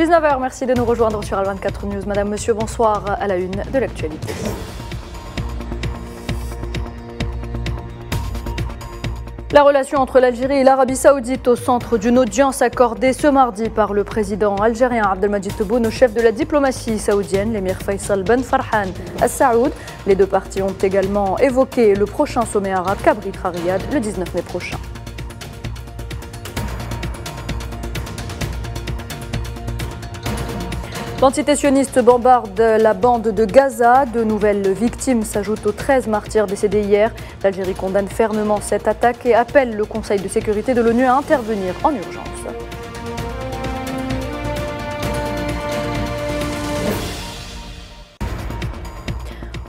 19h, merci de nous rejoindre sur Al24 News. Madame, monsieur, bonsoir à la une de l'actualité. La relation entre l'Algérie et l'Arabie Saoudite au centre d'une audience accordée ce mardi par le président algérien Abdelmadjid Tebboune au chef de la diplomatie saoudienne, l'émir Faisal Ben Farhan Al Saoud. Les deux parties ont également évoqué le prochain sommet arabe qu'abritera Riyad le 19 mai prochain. L'entité sioniste bombarde la bande de Gaza. De nouvelles victimes s'ajoutent aux 13 martyrs décédés hier. L'Algérie condamne fermement cette attaque et appelle le Conseil de sécurité de l'ONU à intervenir en urgence.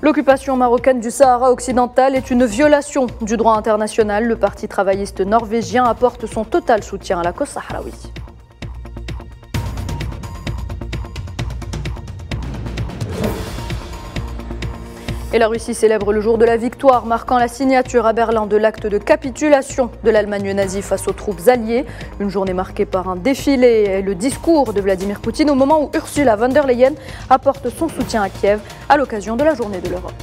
L'occupation marocaine du Sahara occidental est une violation du droit international. Le parti travailliste norvégien apporte son total soutien à la cause sahraoui. Et la Russie célèbre le jour de la victoire, marquant la signature à Berlin de l'acte de capitulation de l'Allemagne nazie face aux troupes alliées. Une journée marquée par un défilé et le discours de Vladimir Poutine au moment où Ursula von der Leyen apporte son soutien à Kiev à l'occasion de la Journée de l'Europe.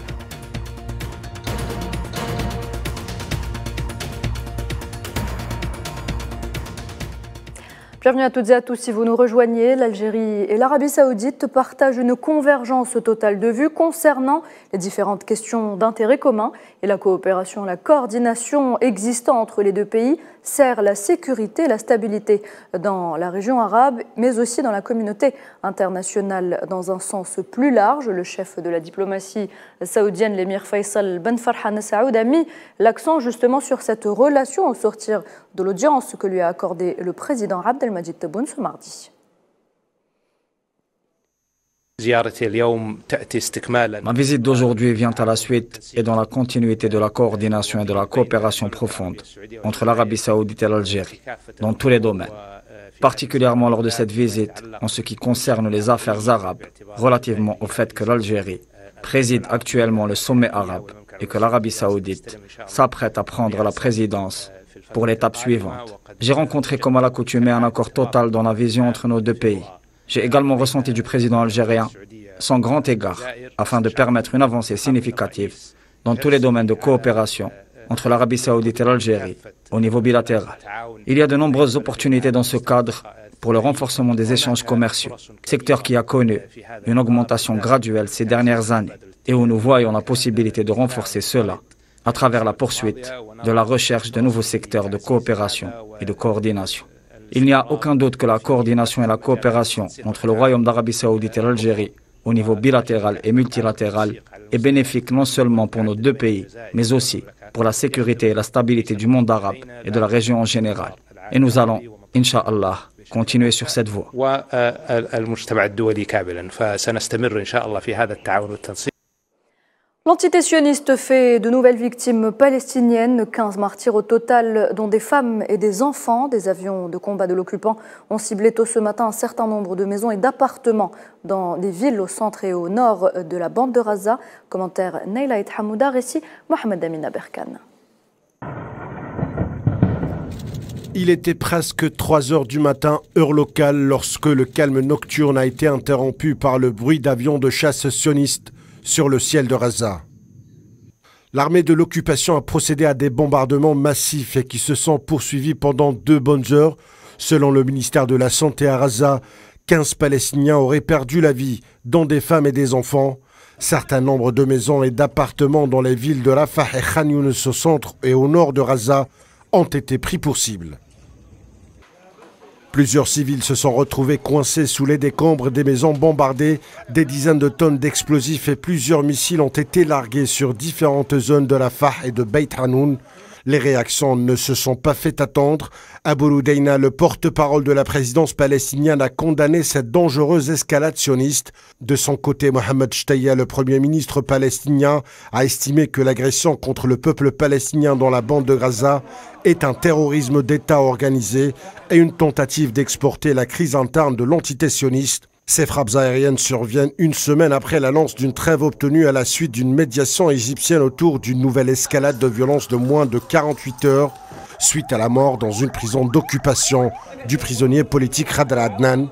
Bienvenue à toutes et à tous si vous nous rejoignez. L'Algérie et l'Arabie Saoudite partagent une convergence totale de vues concernant les différentes questions d'intérêt commun et la coopération, la coordination existant entre les deux pays sert la sécurité et la stabilité dans la région arabe, mais aussi dans la communauté internationale dans un sens plus large. Le chef de la diplomatie saoudienne, l'émir Faisal Ben Farhan Al Saoud, a mis l'accent justement sur cette relation au sortir de l'audience que lui a accordée le président Abdelmadjid Tebboune ce mardi. Ma visite d'aujourd'hui vient à la suite et dans la continuité de la coordination et de la coopération profonde entre l'Arabie Saoudite et l'Algérie, dans tous les domaines, particulièrement lors de cette visite en ce qui concerne les affaires arabes, relativement au fait que l'Algérie préside actuellement le sommet arabe et que l'Arabie Saoudite s'apprête à prendre la présidence pour l'étape suivante. J'ai rencontré comme à l'accoutumée un accord total dans la vision entre nos deux pays. J'ai également ressenti du président algérien son grand égard afin de permettre une avancée significative dans tous les domaines de coopération entre l'Arabie Saoudite et l'Algérie au niveau bilatéral. Il y a de nombreuses opportunités dans ce cadre pour le renforcement des échanges commerciaux, secteur qui a connu une augmentation graduelle ces dernières années et où nous voyons la possibilité de renforcer cela à travers la poursuite de la recherche de nouveaux secteurs de coopération et de coordination. Il n'y a aucun doute que la coordination et la coopération entre le Royaume d'Arabie Saoudite et l'Algérie au niveau bilatéral et multilatéral est bénéfique non seulement pour nos deux pays, mais aussi pour la sécurité et la stabilité du monde arabe et de la région en général. Et nous allons, Inch'Allah, continuer sur cette voie. L'entité sioniste fait de nouvelles victimes palestiniennes, 15 martyrs au total, dont des femmes et des enfants. Des avions de combat de l'occupant ont ciblé tôt ce matin un certain nombre de maisons et d'appartements dans des villes au centre et au nord de la bande de Gaza. Commentaire Neila Et Hamouda, récit Mohamed Amin Aberkan. Il était presque 3 heures du matin, heure locale, lorsque le calme nocturne a été interrompu par le bruit d'avions de chasse sionistes sur le ciel de Gaza. L'armée de l'occupation a procédé à des bombardements massifs et qui se sont poursuivis pendant 2 bonnes heures. Selon le ministère de la Santé à Gaza, 15 Palestiniens auraient perdu la vie, dont des femmes et des enfants. Certains nombres de maisons et d'appartements dans les villes de Rafah et Khan Younis au centre et au nord de Gaza ont été pris pour cible. Plusieurs civils se sont retrouvés coincés sous les décombres des maisons bombardées. Des dizaines de tonnes d'explosifs et plusieurs missiles ont été largués sur différentes zones de Rafah et de Beit Hanoun. Les réactions ne se sont pas fait attendre. Abou Loudaina, le porte-parole de la présidence palestinienne, a condamné cette dangereuse escalade sioniste. De son côté, Mohamed Shtaya, le premier ministre palestinien, a estimé que l'agression contre le peuple palestinien dans la bande de Gaza est un terrorisme d'État organisé et une tentative d'exporter la crise interne de l'entité sioniste. Ces frappes aériennes surviennent une semaine après l'annonce d'une trêve obtenue à la suite d'une médiation égyptienne autour d'une nouvelle escalade de violence de moins de 48 heures, suite à la mort dans une prison d'occupation du prisonnier politique Khadr Adnan.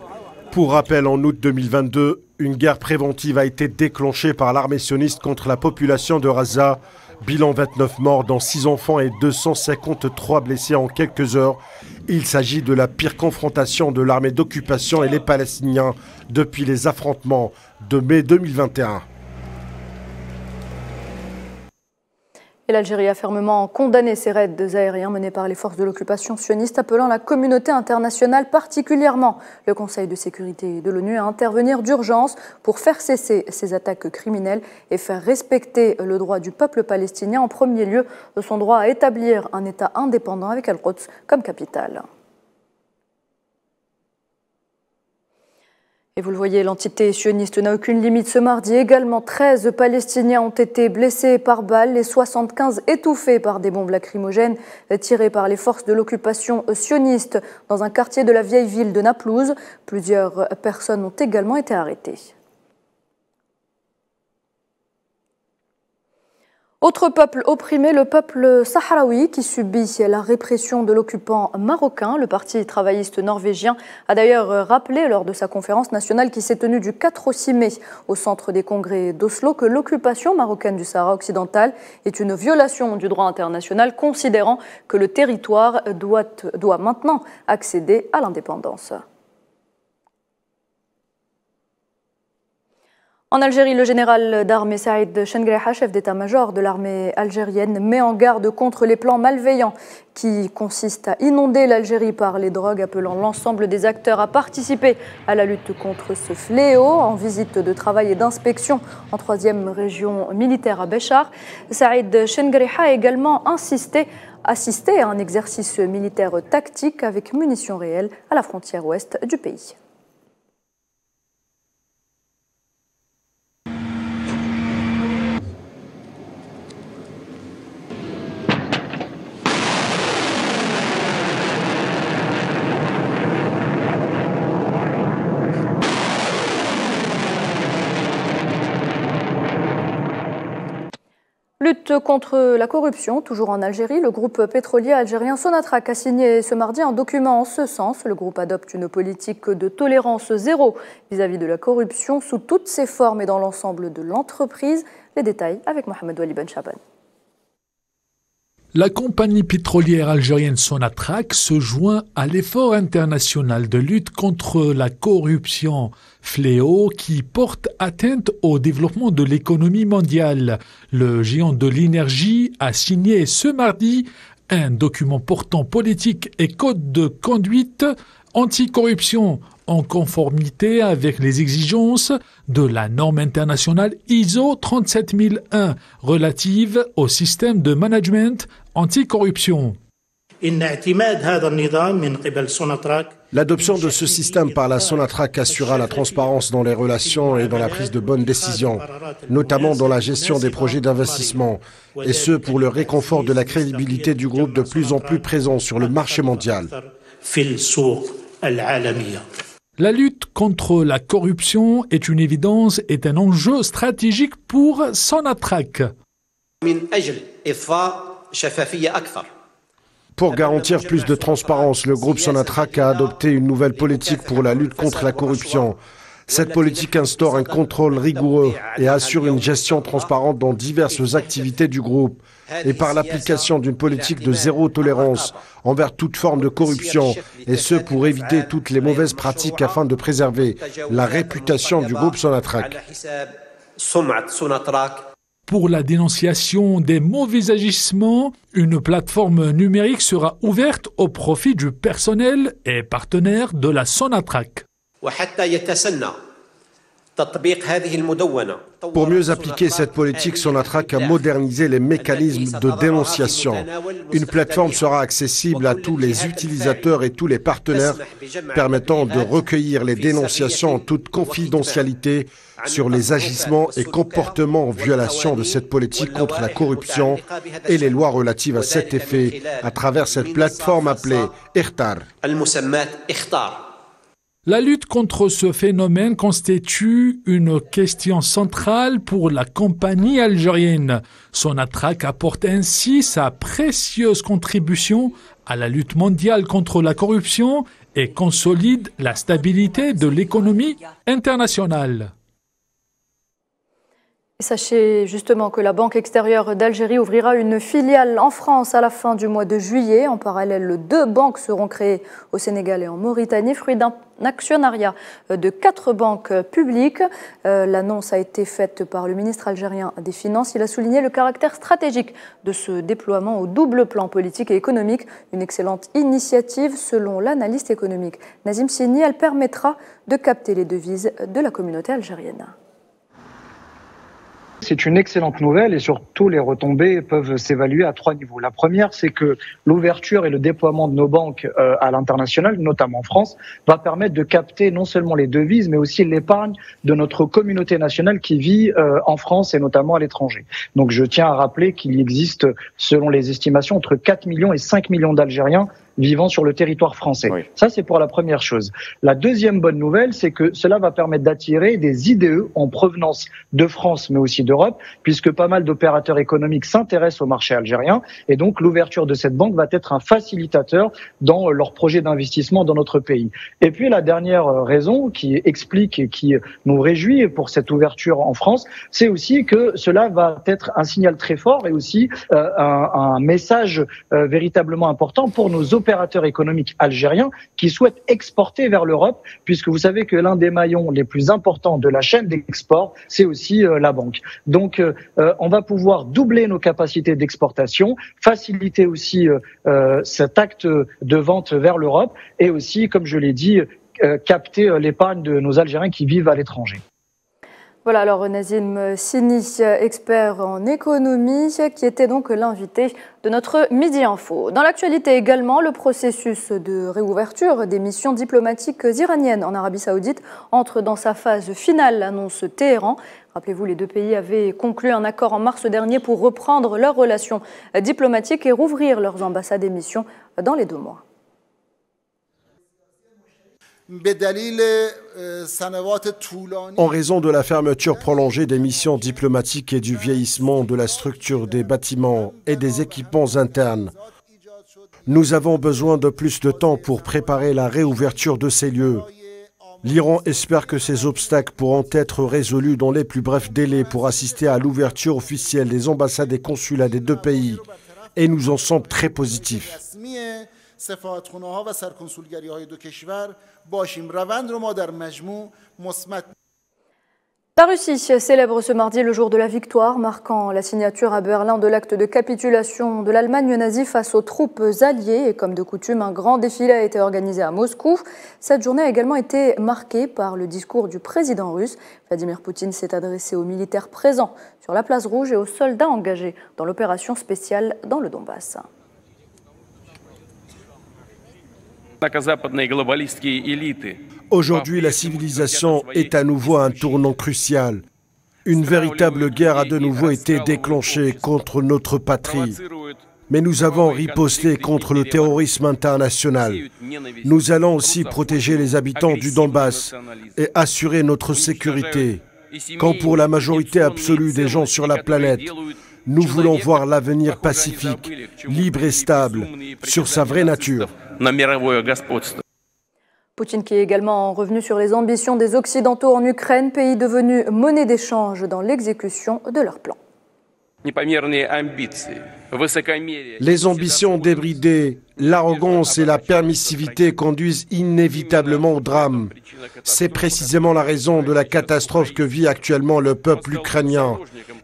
Pour rappel, en août 2022, une guerre préventive a été déclenchée par l'armée sioniste contre la population de Gaza. Bilan 29 morts, dont 6 enfants et 253 blessés en quelques heures. Il s'agit de la pire confrontation de l'armée d'occupation et les Palestiniens depuis les affrontements de mai 2021. Et l'Algérie a fermement condamné ces raids aériens menés par les forces de l'occupation sioniste, appelant la communauté internationale, particulièrement le Conseil de sécurité de l'ONU, à intervenir d'urgence pour faire cesser ces attaques criminelles et faire respecter le droit du peuple palestinien, en premier lieu son droit à établir un État indépendant avec Al-Quds comme capitale. Et vous le voyez, l'entité sioniste n'a aucune limite. Ce mardi, également 13 Palestiniens ont été blessés par balles, les 75 étouffés par des bombes lacrymogènes tirées par les forces de l'occupation sioniste dans un quartier de la vieille ville de Naplouse. Plusieurs personnes ont également été arrêtées. Autre peuple opprimé, le peuple sahraoui qui subit la répression de l'occupant marocain. Le parti travailliste norvégien a d'ailleurs rappelé lors de sa conférence nationale qui s'est tenue du 4 au 6 mai au centre des congrès d'Oslo que l'occupation marocaine du Sahara occidental est une violation du droit international, considérant que le territoire doit maintenant accéder à l'indépendance. En Algérie, le général d'armée Saïd Chengreha, chef d'état-major de l'armée algérienne, met en garde contre les plans malveillants qui consistent à inonder l'Algérie par les drogues, appelant l'ensemble des acteurs à participer à la lutte contre ce fléau. En visite de travail et d'inspection en 3e région militaire à Béchar, Saïd Chengreha a également assisté à un exercice militaire tactique avec munitions réelles à la frontière ouest du pays. Lutte contre la corruption, toujours en Algérie. Le groupe pétrolier algérien Sonatrach a signé ce mardi un document en ce sens. Le groupe adopte une politique de tolérance zéro vis-à-vis de la corruption sous toutes ses formes et dans l'ensemble de l'entreprise. Les détails avec Mohamed Wali Ben Chaban. La compagnie pétrolière algérienne Sonatrach se joint à l'effort international de lutte contre la corruption, fléau qui porte atteinte au développement de l'économie mondiale. Le géant de l'énergie a signé ce mardi un document portant politique et code de conduite anticorruption en conformité avec les exigences de la norme internationale ISO 37001 relative au système de management anticorruption. L'adoption de ce système par la Sonatrach assurera la transparence dans les relations et dans la prise de bonnes décisions, notamment dans la gestion des projets d'investissement, et ce pour le réconfort de la crédibilité du groupe de plus en plus présent sur le marché mondial. La lutte contre la corruption est une évidence, est un enjeu stratégique pour Sonatrach. Pour garantir plus de transparence, le groupe Sonatrach a adopté une nouvelle politique pour la lutte contre la corruption. Cette politique instaure un contrôle rigoureux et assure une gestion transparente dans diverses activités du groupe. Et par l'application d'une politique de zéro tolérance envers toute forme de corruption, et ce pour éviter toutes les mauvaises pratiques afin de préserver la réputation du groupe Sonatrach. Pour la dénonciation des mauvais agissements, une plateforme numérique sera ouverte au profit du personnel et partenaires de la Sonatrach. Pour mieux appliquer cette politique, Sonatrach a modernisé les mécanismes de dénonciation. Une plateforme sera accessible à tous les utilisateurs et tous les partenaires, permettant de recueillir les dénonciations en toute confidentialité sur les agissements et comportements en violation de cette politique contre la corruption et les lois relatives à cet effet à travers cette plateforme appelée Ikhtar. La lutte contre ce phénomène constitue une question centrale pour la compagnie algérienne. Sonatrach apporte ainsi sa précieuse contribution à la lutte mondiale contre la corruption et consolide la stabilité de l'économie internationale. Sachez justement que la Banque extérieure d'Algérie ouvrira une filiale en France à la fin du mois de juillet. En parallèle, 2 banques seront créées au Sénégal et en Mauritanie, fruit d'un actionnariat de 4 banques publiques. L'annonce a été faite par le ministre algérien des Finances. Il a souligné le caractère stratégique de ce déploiement au double plan politique et économique. Une excellente initiative selon l'analyste économique Nazim Sini. Elle permettra de capter les devises de la communauté algérienne. C'est une excellente nouvelle et surtout les retombées peuvent s'évaluer à 3 niveaux. La première, c'est que l'ouverture et le déploiement de nos banques à l'international, notamment en France, va permettre de capter non seulement les devises, mais aussi l'épargne de notre communauté nationale qui vit en France et notamment à l'étranger. Donc je tiens à rappeler qu'il existe, selon les estimations, entre 4 millions et 5 millions d'Algériens vivant sur le territoire français. Oui. Ça, c'est pour la première chose. La deuxième bonne nouvelle, c'est que cela va permettre d'attirer des IDE en provenance de France, mais aussi d'Europe, puisque pas mal d'opérateurs économiques s'intéressent au marché algérien. Et donc, l'ouverture de cette banque va être un facilitateur dans leurs projets d'investissement dans notre pays. Et puis, la dernière raison qui explique et qui nous réjouit pour cette ouverture en France, c'est aussi que cela va être un signal très fort et aussi un message véritablement important pour nos opérateurs économiques algériens qui souhaitent exporter vers l'Europe, puisque vous savez que l'un des maillons les plus importants de la chaîne d'export, c'est aussi la banque. Donc, on va pouvoir doubler nos capacités d'exportation, faciliter aussi cet acte de vente vers l'Europe et aussi, comme je l'ai dit, capter l'épargne de nos Algériens qui vivent à l'étranger. Voilà, alors Nazim Sini, expert en économie, qui était donc l'invité de notre Midi Info. Dans l'actualité également, le processus de réouverture des missions diplomatiques iraniennes en Arabie Saoudite entre dans sa phase finale, annonce Téhéran. Rappelez-vous, les 2 pays avaient conclu un accord en mars dernier pour reprendre leurs relations diplomatiques et rouvrir leurs ambassades et missions dans les 2 mois. En raison de la fermeture prolongée des missions diplomatiques et du vieillissement de la structure des bâtiments et des équipements internes, nous avons besoin de plus de temps pour préparer la réouverture de ces lieux. L'Iran espère que ces obstacles pourront être résolus dans les plus brefs délais pour assister à l'ouverture officielle des ambassades et consulats des 2 pays. Et nous en sommes très positifs. سفارتخونه‌ها و سرکنسولگری‌های 2 کشور باشیم روند رو ما در مجموع مثبت. La Russie célèbre ce mardi le jour de la victoire, marquant la signature à Berlin de l'acte de capitulation de l'Allemagne nazie face aux troupes alliées. Et comme de coutume, un grand défilé a été organisé à Moscou. Cette journée a également été marquée par le discours du président russe. Vladimir Poutine s'est adressé aux militaires présents sur la place Rouge et aux soldats engagés dans l'opération spéciale dans le Donbass. Aujourd'hui, la civilisation est à nouveau à un tournant crucial. Une véritable guerre a de nouveau été déclenchée contre notre patrie. Mais nous avons riposté contre le terrorisme international. Nous allons aussi protéger les habitants du Donbass et assurer notre sécurité. Quand pour la majorité absolue des gens sur la planète, nous voulons voir l'avenir pacifique, libre et stable, sur sa vraie nature. Poutine qui est également revenu sur les ambitions des Occidentaux en Ukraine, pays devenu monnaie d'échange dans l'exécution de leur plan. Les ambitions débridées, l'arrogance et la permissivité conduisent inévitablement au drame. C'est précisément la raison de la catastrophe que vit actuellement le peuple ukrainien.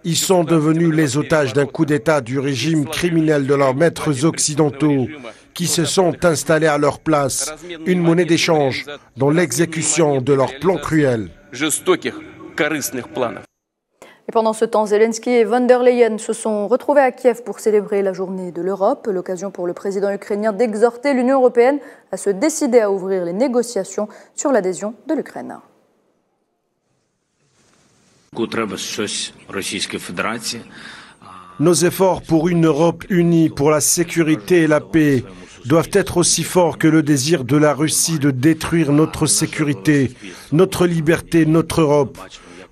Ils sont devenus les otages d'un coup d'État du régime criminel de leurs maîtres occidentaux qui se sont installés à leur place, une monnaie d'échange dans l'exécution de leurs plans cruels. Et pendant ce temps, Zelensky et von der Leyen se sont retrouvés à Kiev pour célébrer la journée de l'Europe, l'occasion pour le président ukrainien d'exhorter l'Union européenne à se décider à ouvrir les négociations sur l'adhésion de l'Ukraine. Nos efforts pour une Europe unie, pour la sécurité et la paix, doivent être aussi forts que le désir de la Russie de détruire notre sécurité, notre liberté, notre Europe.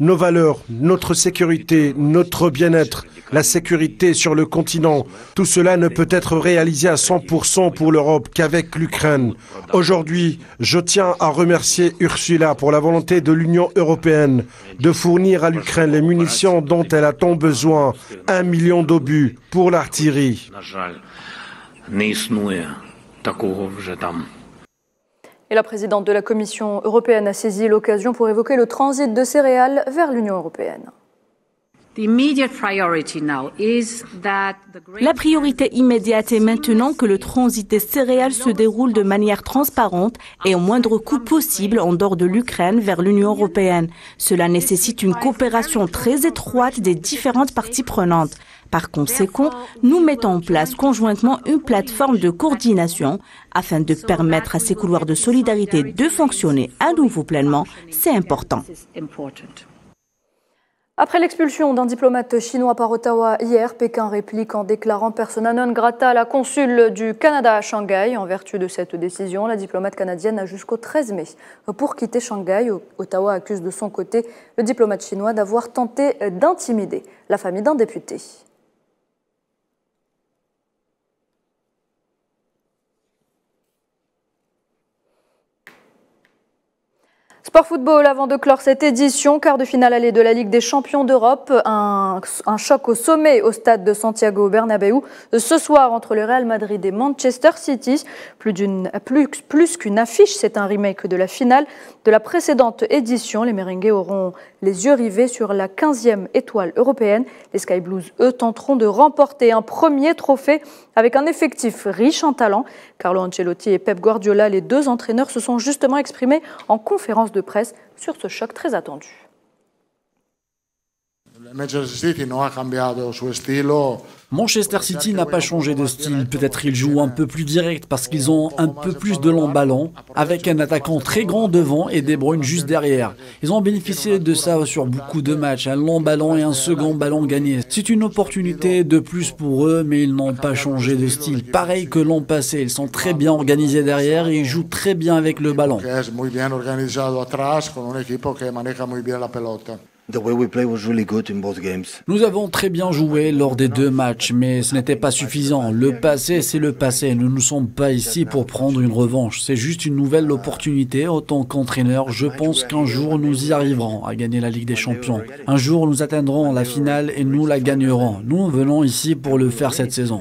nos valeurs, notre sécurité, notre bien-être, la sécurité sur le continent. Tout cela ne peut être réalisé à 100% pour l'Europe qu'avec l'Ukraine. Aujourd'hui, je tiens à remercier Ursula pour la volonté de l'Union européenne de fournir à l'Ukraine les munitions dont elle a tant besoin. 1 million d'obus pour l'artillerie. Et la présidente de la Commission européenne a saisi l'occasion pour évoquer le transit de céréales vers l'Union européenne. La priorité immédiate est maintenant que le transit des céréales se déroule de manière transparente et au moindre coût possible en dehors de l'Ukraine vers l'Union européenne. Cela nécessite une coopération très étroite des différentes parties prenantes. Par conséquent, nous mettons en place conjointement une plateforme de coordination afin de permettre à ces couloirs de solidarité de fonctionner à nouveau pleinement. C'est important. Après l'expulsion d'un diplomate chinois par Ottawa hier, Pékin réplique en déclarant persona non grata à la consul du Canada à Shanghai. En vertu de cette décision, la diplomate canadienne a jusqu'au 13 mai pour quitter Shanghai. Ottawa accuse de son côté le diplomate chinois d'avoir tenté d'intimider la famille d'un député. Sport football, avant de clore cette édition, quart de finale allée de la Ligue des champions d'Europe, un choc au sommet au stade de Santiago Bernabéu ce soir entre le Real Madrid et Manchester City. Plus qu'une affiche, c'est un remake de la finale de la précédente édition. Les merengues auront les yeux rivés sur la 15e étoile européenne. Les Sky Blues, eux, tenteront de remporter un premier trophée avec un effectif riche en talent. Carlo Ancelotti et Pep Guardiola, les deux entraîneurs, se sont justement exprimés en conférence de presse sur ce choc très attendu. Manchester City n'a pas changé de style, peut-être ils jouent un peu plus direct parce qu'ils ont un peu plus de long ballon, avec un attaquant très grand devant et De Bruyne juste derrière. Ils ont bénéficié de ça sur beaucoup de matchs, un long ballon et un second ballon gagné. C'est une opportunité de plus pour eux, mais ils n'ont pas changé de style. Pareil que l'an passé, ils sont très bien organisés derrière et ils jouent très bien avec le ballon. Nous avons très bien joué lors des deux matchs, mais ce n'était pas suffisant. Le passé, c'est le passé. Nous ne sommes pas ici pour prendre une revanche. C'est juste une nouvelle opportunité. En tant qu'entraîneur, je pense qu'un jour nous y arriverons à gagner la Ligue des Champions. Un jour nous atteindrons la finale et nous la gagnerons. Nous venons ici pour le faire cette saison.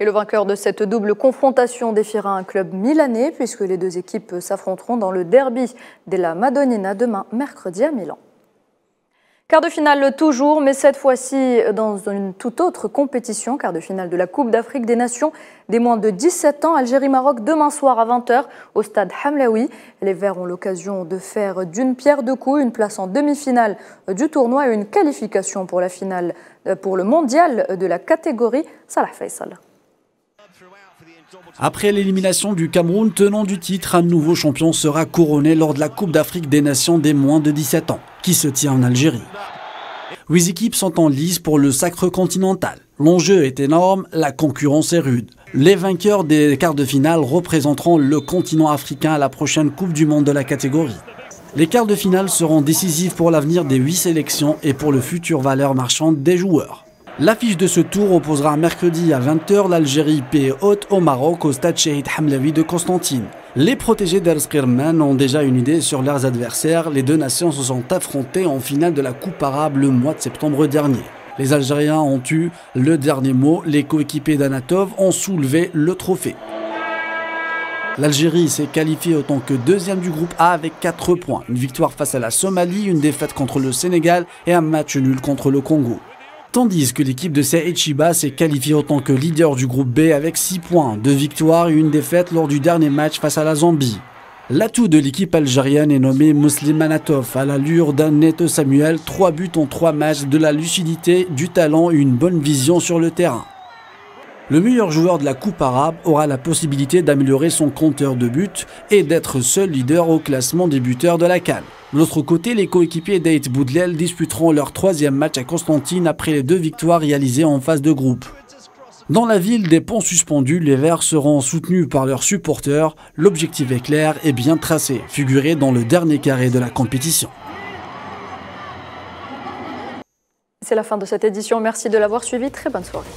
Et le vainqueur de cette double confrontation défiera un club milanais puisque les deux équipes s'affronteront dans le derby della Madonnina demain, mercredi à Milan. Quart de finale toujours, mais cette fois-ci dans une toute autre compétition. Quart de finale de la Coupe d'Afrique des Nations des moins de 17 ans. Algérie-Maroc demain soir à 20h au stade Hamlaoui. Les Verts ont l'occasion de faire d'une pierre deux coups, une place en demi-finale du tournoi et une qualification pour la finale pour le mondial de la catégorie. Salah Faisal. Après l'élimination du Cameroun, tenant du titre, un nouveau champion sera couronné lors de la Coupe d'Afrique des Nations des moins de 17 ans, qui se tient en Algérie. 8 équipes sont en lice pour le sacre continental. L'enjeu est énorme, la concurrence est rude. Les vainqueurs des quarts de finale représenteront le continent africain à la prochaine Coupe du Monde de la catégorie. Les quarts de finale seront décisifs pour l'avenir des 8 sélections et pour le futur valeur marchande des joueurs. L'affiche de ce tour opposera mercredi à 20h l'Algérie pays hôte au Maroc au stade Chahid Hamlaoui de Constantine. Les protégés d'Al Skirman ont déjà une idée sur leurs adversaires. Les deux nations se sont affrontées en finale de la Coupe arabe le mois de septembre dernier. Les Algériens ont eu le dernier mot. Les coéquipiers d'Anatov ont soulevé le trophée. L'Algérie s'est qualifiée en tant que deuxième du groupe A avec 4 points. Une victoire face à la Somalie, une défaite contre le Sénégal et un match nul contre le Congo. Tandis que l'équipe de Saïd Chiba s'est qualifiée en tant que leader du groupe B avec 6 points, 2 victoires et une défaite lors du dernier match face à la Zambie. L'atout de l'équipe algérienne est nommé Muslim Anatov, à l'allure d'un Neto Samuel, 3 buts en 3 matchs, de la lucidité, du talent et une bonne vision sur le terrain. Le meilleur joueur de la Coupe arabe aura la possibilité d'améliorer son compteur de buts et d'être seul leader au classement des buteurs de la CAN. De l'autre côté, les coéquipiers d'Ait Boudlel disputeront leur 3e match à Constantine après les 2 victoires réalisées en phase de groupe. Dans la ville des ponts suspendus, les Verts seront soutenus par leurs supporters. L'objectif est clair et bien tracé, figuré dans le dernier carré de la compétition. C'est la fin de cette édition. Merci de l'avoir suivi. Très bonne soirée.